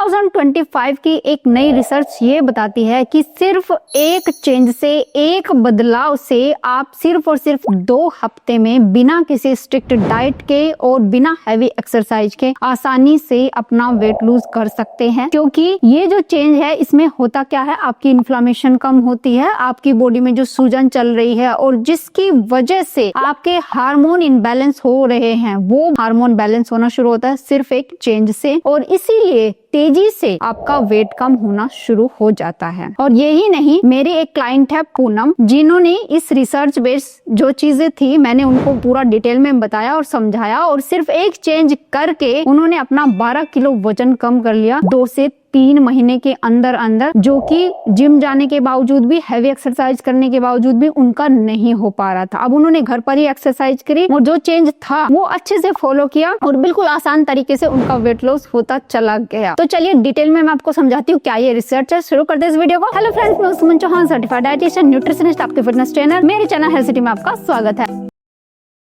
2025 की एक नई रिसर्च ये बताती है कि सिर्फ एक चेंज से, एक बदलाव से आप सिर्फ और सिर्फ 2 हफ्ते में बिना किसी स्ट्रिक्ट डाइट के और बिना हैवी एक्सरसाइज के आसानी से अपना वेट लूज कर सकते हैं। क्योंकि ये जो चेंज है इसमें होता क्या है, आपकी इन्फ्लेमेशन कम होती है, आपकी बॉडी में जो सूजन चल रही है और जिसकी वजह से आपके हार्मोन इनबैलेंस हो रहे हैं, वो हार्मोन बैलेंस होना शुरू होता है सिर्फ एक चेंज से, और इसीलिए तेजी से आपका वेट कम होना शुरू हो जाता है। और यही नहीं, मेरी एक क्लाइंट है पूनम, जिन्होंने इस रिसर्च बेस्ड जो चीजें थी मैंने उनको पूरा डिटेल में बताया और समझाया, और सिर्फ एक चेंज करके उन्होंने अपना 12 किलो वजन कम कर लिया 2 से 3 महीने के अंदर अंदर, जो कि जिम जाने के बावजूद भी, हैवी एक्सरसाइज करने के बावजूद भी उनका नहीं हो पा रहा था। अब उन्होंने घर पर ही एक्सरसाइज करी और जो चेंज था वो अच्छे से फॉलो किया और बिल्कुल आसान तरीके से उनका वेट लॉस होता चला गया। तो चलिए डिटेल में मैं आपको समझाती हूँ क्या ये रिसर्च है। शुरू करते हैं इस वीडियो को। हेलो फ्रेंड्स, मैं सुमन चौहान, सर्टिफाइड डाइटिशियन, न्यूट्रिशनिस्ट, आपके फिटनेस ट्रेनर। मेरे चैनल हेल्थ सिटी में आपका स्वागत है।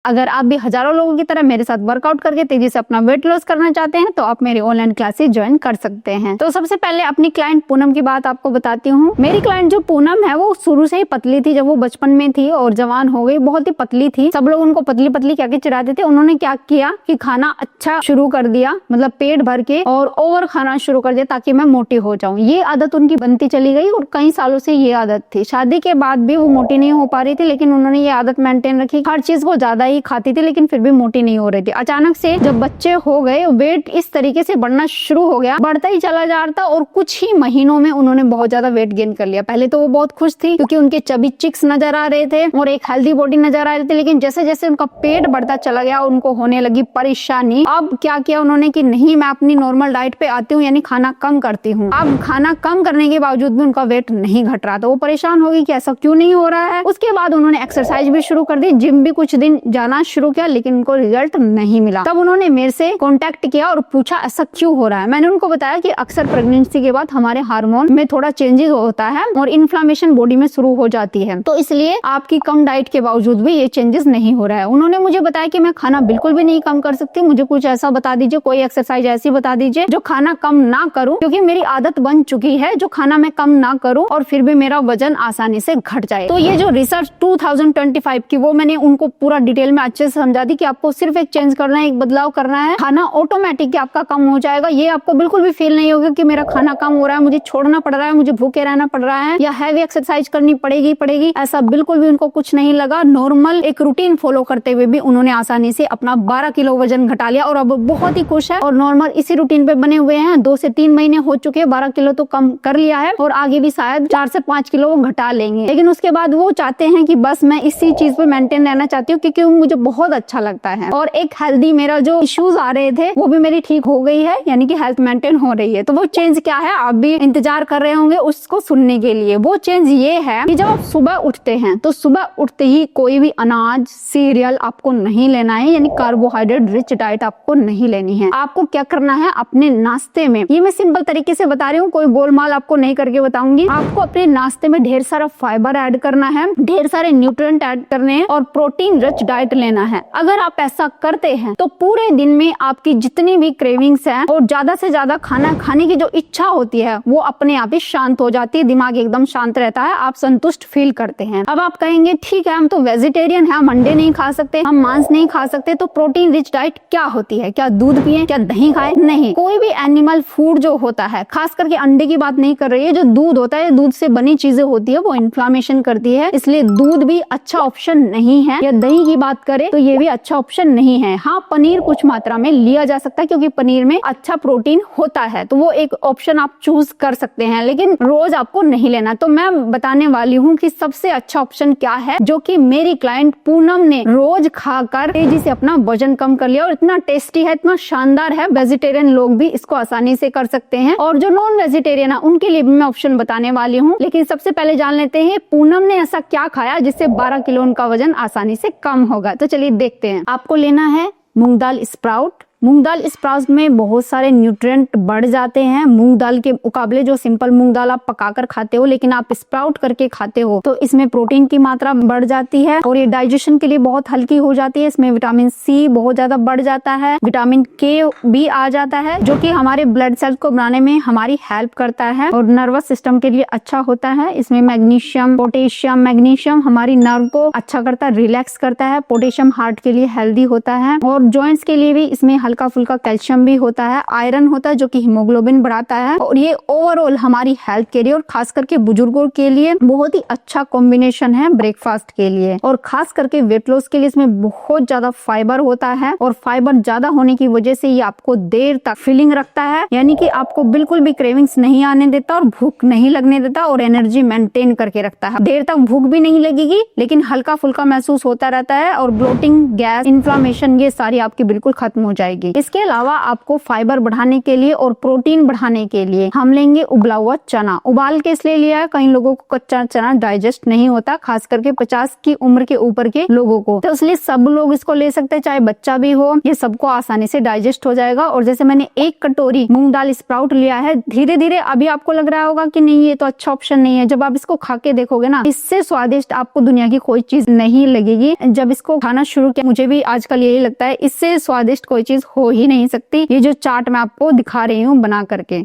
अगर आप भी हजारों लोगों की तरह मेरे साथ वर्कआउट करके तेजी से अपना वेट लॉस करना चाहते हैं तो आप मेरी ऑनलाइन क्लासेस ज्वाइन कर सकते हैं। तो सबसे पहले अपनी क्लाइंट पूनम की बात आपको बताती हूँ। मेरी क्लाइंट जो पूनम है वो शुरू से ही पतली थी। जब वो बचपन में थी और जवान हो गई, बहुत ही पतली थी। सब लोग उनको पतली पतली क्या के चिढ़ाते थे। उन्होंने क्या किया कि खाना अच्छा शुरू कर दिया, मतलब पेट भर के, और ओवर खाना शुरू कर दिया ताकि मैं मोटी हो जाऊं। ये आदत उनकी बनती चली गई और कई सालों से ये आदत थी। शादी के बाद भी वो मोटी नहीं हो पा रही थी, लेकिन उन्होंने ये आदत मेंटेन रखी। हर चीज वो ज्यादा ही खाती थी लेकिन भी मोटी नहीं हो रही थी। अचानक से जब बच्चे हो गए, वेट इस तरीके से बढ़ना शुरू हो गया, बढ़ता ही चला जा रहा था और कुछ ही महीनों में उन्होंने बहुत ज्यादा वेट गेन कर लिया। पहले तो वो बहुत खुश थी क्योंकि उनके चबी चिक्स नजर आ रहे थे और एक हेल्दी बॉडी नजर आ रही थी, लेकिन जैसे जैसे उनका पेट बढ़ता चला गया उनको होने लगी परेशानी। अब क्या किया उन्होंने कि नहीं, मैं अपनी नॉर्मल डाइट पे आती हूँ, यानी खाना कम करती हूँ। अब खाना कम करने के बावजूद भी उनका वेट नहीं घट रहा था। वो परेशान हो गई कि ऐसा क्यों नहीं हो रहा है। उसके बाद उन्होंने एक्सरसाइज भी शुरू कर दी, जिम भी कुछ दिन जाना शुरू किया, लेकिन उनको रिजल्ट नहीं मिला। तब उन्होंने मेरे से कांटेक्ट किया और पूछा ऐसा क्यों हो रहा है। मैंने उनको बताया कि अक्सर प्रेगनेंसी के बाद हमारे हार्मोन में थोड़ा चेंजेस होता है और इन्फ्लेमेशन बॉडी में शुरू हो जाती है, तो इसलिए आपकी कम डाइट के बावजूद भी ये चेंजेस नहीं हो रहा है। उन्होंने मुझे बताया कि मैं खाना बिल्कुल भी नहीं कम कर सकती, मुझे कुछ ऐसा बता दीजिए, कोई एक्सरसाइज ऐसी बता दीजिए जो खाना कम ना करूं, क्योंकि मेरी आदत बन चुकी है जो खाना मैं कम ना करूं और फिर भी मेरा वजन आसानी से घट जाए। तो ये जो रिसर्च 2025 की, वो मैंने उनको पूरा डिटेल में अच्छे से समझा दी कि आपको सिर्फ एक चेंज करना है, एक बदलाव करना है, खाना ऑटोमेटिक आपका कम हो जाएगा। ये आपको बिल्कुल भी फील नहीं होगा कि मेरा खाना कम हो रहा है, मुझे छोड़ना पड़ रहा है, मुझे भूखे रहना पड़ रहा है या हैवी एक्सरसाइज करनी पड़ेगी, ऐसा बिल्कुल भी उनको कुछ नहीं लगा। नॉर्मल एक रूटीन फॉलो करते हुए भी उन्होंने आसानी से अपना 12 किलो वजन घटा लिया और अब बहुत ही खुश है और नॉर्मल इसी रूटीन पे बने हुए हैं। 2 से 3 महीने हो चुके हैं, 12 किलो तो कम कर लिया है और आगे भी शायद 4 से 5 किलो वो घटा लेंगे। लेकिन उसके बाद वो चाहते हैं कि बस मैं इसी चीज पे मेंटेन रहना चाहती हूँ क्योंकि मुझे बहुत अच्छा लगता है और एक हेल्दी, मेरा जो इश्यूज आ रहे थे वो भी मेरी ठीक हो गई है, यानी कि हेल्थ मेंटेन हो रही है। तो वो चेंज क्या है, आप भी इंतजार कर रहे होंगे उसको सुनने के लिए। वो चेंज ये है कि जब आप सुबह उठते हैं तो सुबह उठते ही कोई भी अनाज, सीरियल आपको नहीं लेना है, यानी कार्बोहाइड्रेट रिच डाइट आपको नहीं लेनी है। आपको क्या करना है, अपने नाश्ते में, ये मैं सिंपल तरीके से बता रही हूँ, कोई गोलमाल आपको नहीं करके बताऊंगी। आपको अपने नाश्ते में ढेर सारा फाइबर ऐड करना है, ढेर सारे न्यूट्रिएंट ऐड करने हैं और प्रोटीन रिच डाइट लेना है। अगर आप ऐसा करते हैं तो पूरे दिन में आपकी जितनी भी क्रेविंग्स हैं और ज्यादा से ज्यादा खाना खाने की जो इच्छा होती है वो अपने आप ही शांत हो जाती है, दिमाग एकदम शांत रहता है, आप संतुष्ट फील करते हैं। अब आप कहेंगे ठीक है, हम तो वेजिटेरियन हैं, हम अंडे नहीं खा सकते, हम मांस नहीं खा सकते, तो प्रोटीन रिच डाइट क्या होती है? क्या दूध पिए, क्या दही खाए? नहीं, कोई भी एनिमल फूड जो होता है, खास करके अंडे की बात नहीं कर रही है, जो दूध होता है, दूध से बनी चीजें होती है, वो इन्फ्लेमेशन करती है, इसलिए दूध भी अच्छा ऑप्शन नहीं है। या दही की बात करें तो ये भी अच्छा ऑप्शन नहीं है। हाँ, पनीर कुछ मात्रा में लिया जा सकता है क्योंकि पनीर में अच्छा प्रोटीन होता है, तो वो एक ऑप्शन आप चूज कर सकते हैं, लेकिन रोज आपको नहीं लेना। तो मैं बताने वाली हूँ कि सबसे अच्छा ऑप्शन क्या है, जो कि मेरी क्लाइंट पूनम ने रोज खाकर तेजी से अपना वजन कम कर लिया और इतना टेस्टी है, इतना शानदार है, वेजिटेरियन लोग भी इसको आसानी से कर सकते हैं और जो नॉन वेजिटेरियन है उनके लिए भी मैं ऑप्शन बताने वाली हूँ। लेकिन सबसे पहले जान लेते हैं पूनम ने ऐसा क्या खाया जिससे 12 किलो उनका वजन आसानी से कम होगा। तो चलिए देखते हैं। आपको लेना है मूंग दाल स्प्राउट, मूंग दाल स्प्राउट्स में बहुत सारे न्यूट्रिएंट बढ़ जाते हैं। मूंग दाल के मुकाबले जो सिंपल मूंग दाल आप पकाकर खाते हो लेकिन आप स्प्राउट करके खाते हो तो इसमें प्रोटीन की मात्रा बढ़ जाती है और ये डाइजेशन के लिए बहुत हल्की हो जाती है। इसमें विटामिन सी बहुत ज्यादा बढ़ जाता है, विटामिन के भी आ जाता है जो कि हमारे ब्लड सेल्स को बनाने में हमारी हेल्प करता है और नर्वस सिस्टम के लिए अच्छा होता है। इसमें मैग्नीशियम, पोटेशियम, मैग्नीशियम हमारी नर्व को अच्छा करता है, रिलैक्स करता है। पोटेशियम हार्ट के लिए हेल्दी होता है और जॉइंट्स के लिए भी इसमें हल्का फुल्का कैल्शियम भी होता है, आयरन होता है जो कि हीमोग्लोबिन बढ़ाता है और ये ओवरऑल हमारी हेल्थ के लिए और खास करके बुजुर्गों के लिए बहुत ही अच्छा कॉम्बिनेशन है ब्रेकफास्ट के लिए। और खास करके वेट लॉस के लिए इसमें बहुत ज्यादा फाइबर होता है और फाइबर ज्यादा होने की वजह से ये आपको देर तक फीलिंग रखता है, यानी कि आपको बिल्कुल भी क्रेविंग्स नहीं आने देता और भूख नहीं लगने देता और एनर्जी मेंटेन करके रखता है। देर तक भूख भी नहीं लगेगी लेकिन हल्का फुल्का महसूस होता रहता है और ब्लोटिंग, गैस, इन्फ्लामेशन ये सारी आपकी बिल्कुल खत्म हो जाएगी। इसके अलावा आपको फाइबर बढ़ाने के लिए और प्रोटीन बढ़ाने के लिए हम लेंगे उबला हुआ चना। उबाल के इसलिए लिया है, कई लोगों को कच्चा चना डाइजेस्ट नहीं होता, खास करके 50 की उम्र के ऊपर के लोगों को, तो इसलिए सब लोग इसको ले सकते हैं, चाहे बच्चा भी हो, ये सबको आसानी से डाइजेस्ट हो जाएगा। और जैसे मैंने 1 कटोरी मूंग दाल स्प्राउट लिया है, धीरे धीरे अभी आपको लग रहा होगा कि नहीं ये तो अच्छा ऑप्शन नहीं है, जब आप इसको खा के देखोगे ना, इससे स्वादिष्ट आपको दुनिया की कोई चीज नहीं लगेगी। जब इसको खाना शुरू किया मुझे भी आजकल यही लगता है, इससे स्वादिष्ट कोई चीज हो ही नहीं सकती। ये जो चाट मैं आपको दिखा रही हूँ बना करके,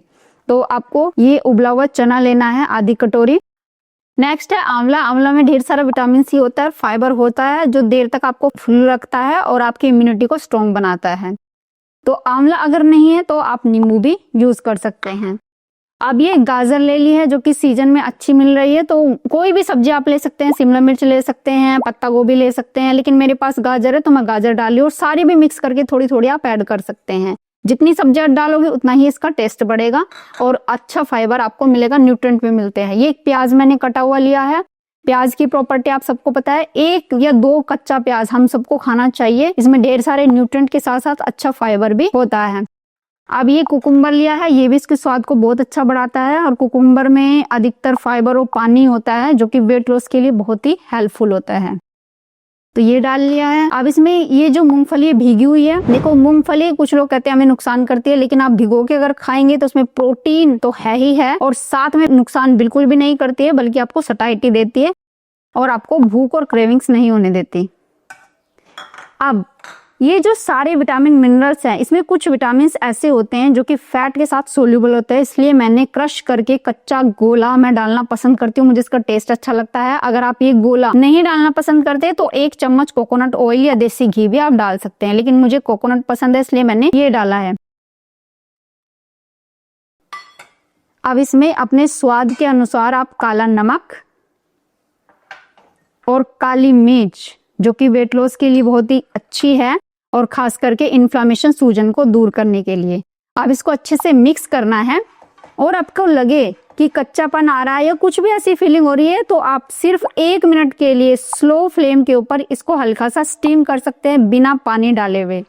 तो आपको ये उबला हुआ चना लेना है आधी कटोरी। नेक्स्ट है आंवला। आंवला में ढेर सारा विटामिन सी होता है, फाइबर होता है जो देर तक आपको फुल रखता है और आपकी इम्यूनिटी को स्ट्रॉन्ग बनाता है। तो आंवला अगर नहीं है तो आप नींबू भी यूज कर सकते हैं। अब ये गाजर ले ली है जो कि सीजन में अच्छी मिल रही है, तो कोई भी सब्जी आप ले सकते हैं, शिमला मिर्च ले सकते हैं, पत्ता गोभी ले सकते हैं, लेकिन मेरे पास गाजर है तो मैं गाजर डाली और सारी भी मिक्स करके थोड़ी थोड़ी आप ऐड कर सकते हैं। जितनी सब्जियां डालोगे उतना ही इसका टेस्ट बढ़ेगा और अच्छा फाइबर आपको मिलेगा, न्यूट्रिएंट भी मिलते हैं। ये एक प्याज मैंने कटा हुआ लिया है। प्याज की प्रॉपर्टी आप सबको पता है, 1 या 2 कच्चा प्याज हम सबको खाना चाहिए, इसमें ढेर सारे न्यूट्रिएंट के साथ साथ अच्छा फाइबर भी होता है। अब ये कुकुम्बर लिया है, ये भी इसके स्वाद को बहुत अच्छा बढ़ाता है और कुकुम्बर में अधिकतर फाइबर और पानी होता है जो कि वेट लॉस के लिए बहुत ही हेल्पफुल होता है। तो ये डाल लिया है। अब इसमें ये जो मूंगफली भीगी हुई है, देखो मूंगफली कुछ लोग कहते हैं हमें नुकसान करती है, लेकिन आप भिगो के अगर खाएंगे तो उसमें प्रोटीन तो है ही है और साथ में नुकसान बिल्कुल भी नहीं करती है, बल्कि आपको सटाइटी देती है और आपको भूख और क्रेविंग्स नहीं होने देती। अब ये जो सारे विटामिन मिनरल्स हैं, इसमें कुछ विटामिन ऐसे होते हैं जो कि फैट के साथ सोल्यूबल होते हैं, इसलिए मैंने क्रश करके कच्चा गोला मैं डालना पसंद करती हूँ, मुझे इसका टेस्ट अच्छा लगता है। अगर आप ये गोला नहीं डालना पसंद करते तो 1 चम्मच कोकोनट ऑयल या देसी घी भी आप डाल सकते हैं, लेकिन मुझे कोकोनट पसंद है इसलिए मैंने ये डाला है। अब इसमें अपने स्वाद के अनुसार आप काला नमक और काली मिर्च, जो कि वेट लॉस के लिए बहुत ही अच्छी है और खास करके इन्फ्लामेशन, सूजन को दूर करने के लिए। अब इसको अच्छे से मिक्स करना है और आपको लगे कि कच्चापन आ रहा है या कुछ भी ऐसी फीलिंग हो रही है तो आप सिर्फ 1 मिनट के लिए स्लो फ्लेम के ऊपर इसको हल्का सा स्टीम कर सकते हैं बिना पानी डाले हुए।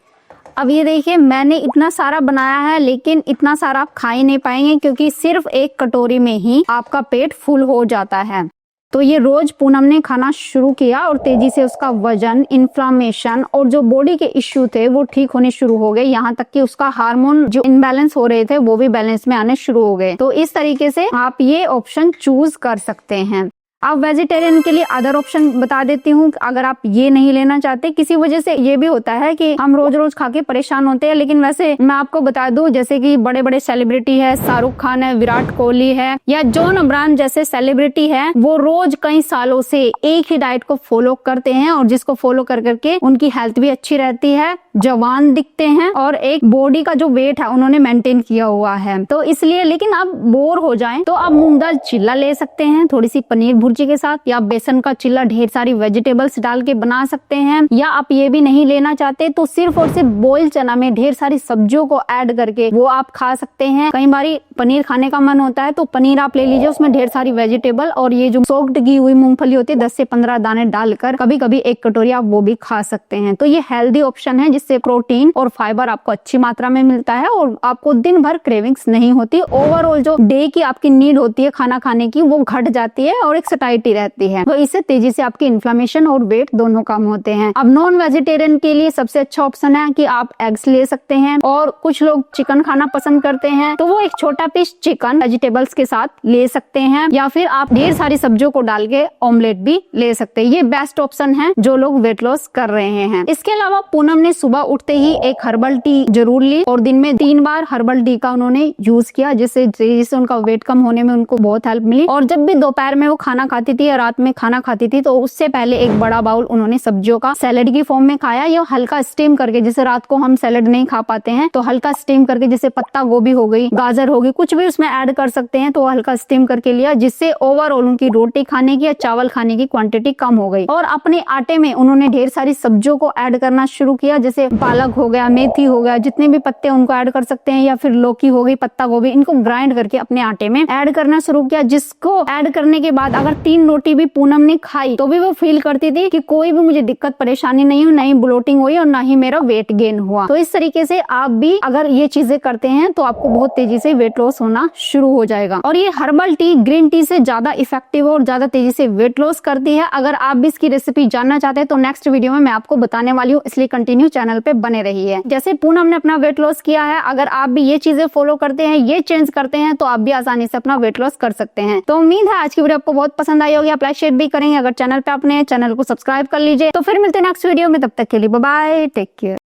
अब ये देखिए मैंने इतना सारा बनाया है, लेकिन इतना सारा आप खा ही नहीं पाएंगे क्योंकि सिर्फ 1 कटोरी में ही आपका पेट फुल हो जाता है। तो ये रोज पूनम ने खाना शुरू किया और तेजी से उसका वजन, इन्फ्लामेशन और जो बॉडी के इश्यू थे वो ठीक होने शुरू हो गए, यहाँ तक कि उसका हार्मोन जो इनबैलेंस हो रहे थे वो भी बैलेंस में आने शुरू हो गए। तो इस तरीके से आप ये ऑप्शन चूज कर सकते हैं। अब वेजिटेरियन के लिए अदर ऑप्शन बता देती हूँ, अगर आप ये नहीं लेना चाहते, किसी वजह से ये भी होता है कि हम रोज रोज खा के परेशान होते हैं, लेकिन वैसे मैं आपको बता दूं जैसे कि बड़े बड़े सेलिब्रिटी है, शाहरुख खान है, विराट कोहली है या जॉन अब्राहम जैसे सेलिब्रिटी है, वो रोज कई सालों से एक ही डाइट को फॉलो करते हैं और जिसको फॉलो कर करके उनकी हेल्थ भी अच्छी रहती है, जवान दिखते हैं और एक बॉडी का जो वेट है उन्होंने मेंटेन किया हुआ है। तो इसलिए, लेकिन आप बोर हो जाएं तो आप मूंग दाल चिल्ला ले सकते हैं थोड़ी सी पनीर भुर्जी के साथ, या बेसन का चिल्ला ढेर सारी वेजिटेबल्स डाल के बना सकते हैं, या आप ये भी नहीं लेना चाहते तो सिर्फ और सिर्फ बॉइल चना में ढेर सारी सब्जियों को ऐड करके वो आप खा सकते हैं। कई बारी पनीर खाने का मन होता है तो पनीर आप ले लीजिए, उसमें ढेर सारी वेजिटेबल और ये जो सोक्ड की हुई मूंगफली होती है 10 से 15 दाने डालकर कभी कभी 1 कटोरी आप वो भी खा सकते हैं। तो ये हेल्दी ऑप्शन है जिससे प्रोटीन और फाइबर आपको अच्छी मात्रा में मिलता है और आपको दिन भर क्रेविंग्स नहीं होती। ओवरऑल जो डे की आपकी नीड होती है खाना खाने की वो घट जाती है और एक टाइट ही रहती है, तो इससे तेजी से आपकी इन्फ्लेमेशन और वेट दोनों कम होते हैं। अब नॉन वेजिटेरियन के लिए सबसे अच्छा ऑप्शन है कि आप एग्स ले सकते हैं, और कुछ लोग चिकन खाना पसंद करते हैं तो वो एक छोटा पीस चिकन वेजिटेबल्स के साथ ले सकते हैं, या फिर आप ढेर सारी सब्जियों को डाल के ऑमलेट भी ले सकते हैं। ये बेस्ट ऑप्शन है जो लोग वेट लॉस कर रहे हैं। इसके अलावा पूनम ने सुबह उठते ही एक हर्बल टी जरूर ली और दिन में 3 बार हर्बल टी का उन्होंने यूज किया, जिससे उनका वेट कम होने में उनको बहुत हेल्प मिली। और जब भी दोपहर में वो खाना खाती थी या रात में खाना खाती थी तो उससे पहले एक बड़ा बाउल उन्होंने सब्जियों का सैलेड की फॉर्म में खाया, या हल्का स्टीम करके, जैसे रात को हम सैलेड नहीं खा पाते हैं तो हल्का स्टीम करके, जैसे पत्ता गोभी हो गई, गाजर हो गई, कुछ भी उसमें ऐड कर सकते हैं, तो हल्का स्टीम करके लिया, जिससे ओवरऑल उनकी रोटी खाने की या चावल खाने की क्वांटिटी कम हो गई। और अपने आटे में उन्होंने ढेर सारी सब्जियों को ऐड करना शुरू किया, जैसे पालक हो गया, मेथी हो गया, जितने भी पत्ते उनको ऐड कर सकते हैं, या फिर लौकी हो गई, पत्ता गोभी, इनको ग्राइंड करके अपने आटे में ऐड करना शुरू किया, जिसको ऐड करने के बाद अगर 3 रोटी भी पूनम ने खाई तो भी वो फील करती थी कि कोई भी मुझे दिक्कत परेशानी नहीं हुई, नहीं ब्लोटिंग हुई और ना ही मेरा वेट गेन हुआ। तो इस तरीके से आप भी अगर ये चीजें करते हैं तो आपको बहुत तेजी से वेट लॉस होना शुरू हो जाएगा। और ये हर्बल टी ग्रीन टी से ज्यादा इफेक्टिव और ज्यादा तेजी से वेट लॉस करती है। अगर आप भी इसकी रेसिपी जानना चाहते हैं तो नेक्स्ट वीडियो में मैं आपको बताने वाली हूँ, इसलिए कंटिन्यू चैनल पे बने रहिए। जैसे पूनम ने अपना वेट लॉस किया है, अगर आप भी ये चीजें फॉलो करते हैं, ये चेंज करते हैं, तो आप भी आसानी से अपना वेट लॉस कर सकते हैं। तो उम्मीद है आज की वीडियो आपको बहुत पसंद आई होगी, आप लाइक शेयर भी करेंगे। अगर चैनल पे आपने चैनल को सब्सक्राइब कर लीजिए। तो फिर मिलते हैं नेक्स्ट वीडियो में, तब तक के लिए बाय बाय, टेक केयर।